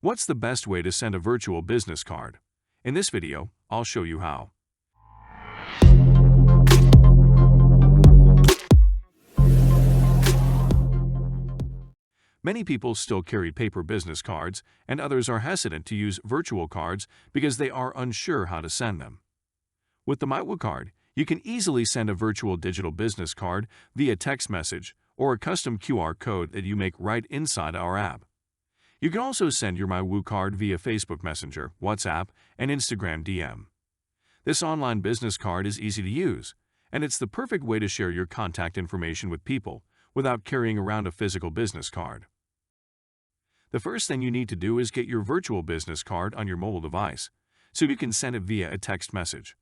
What's the best way to send a virtual business card? In this video, I'll show you how. Many people still carry paper business cards, and others are hesitant to use virtual cards because they are unsure how to send them. With the MyWooCard, you can easily send a virtual digital business card via text message or a custom QR code that you make right inside our app. You can also send your MyWooCard via Facebook Messenger, WhatsApp, and Instagram DM. This online business card is easy to use, and it's the perfect way to share your contact information with people without carrying around a physical business card. The first thing you need to do is get your virtual business card on your mobile device, so you can send it via a text message.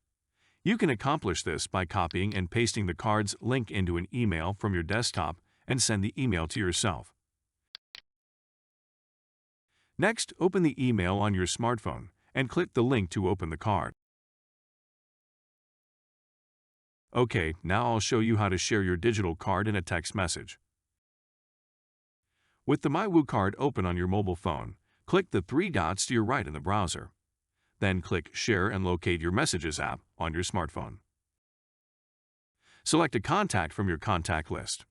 You can accomplish this by copying and pasting the card's link into an email from your desktop and send the email to yourself. Next, open the email on your smartphone and click the link to open the card. Okay, now I'll show you how to share your digital card in a text message. With the MyWooCard open on your mobile phone, click the three dots to your right in the browser. Then click Share and locate your Messages app on your smartphone. Select a contact from your contact list.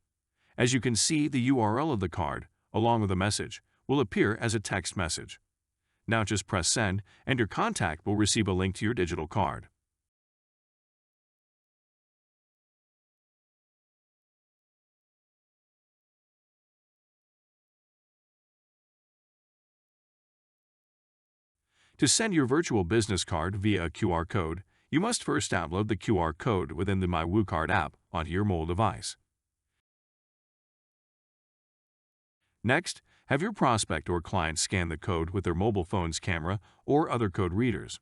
As you can see, the URL of the card, along with the message, will appear as a text message. Now just press Send, and your contact will receive a link to your digital card. To send your virtual business card via a QR code, you must first download the QR code within the MyWooCard app onto your mobile device. Next, have your prospect or client scan the code with their mobile phone's camera or other code readers.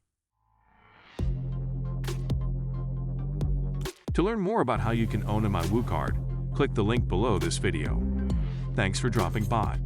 To learn more about how you can own a MyWooCard, click the link below this video. Thanks for dropping by.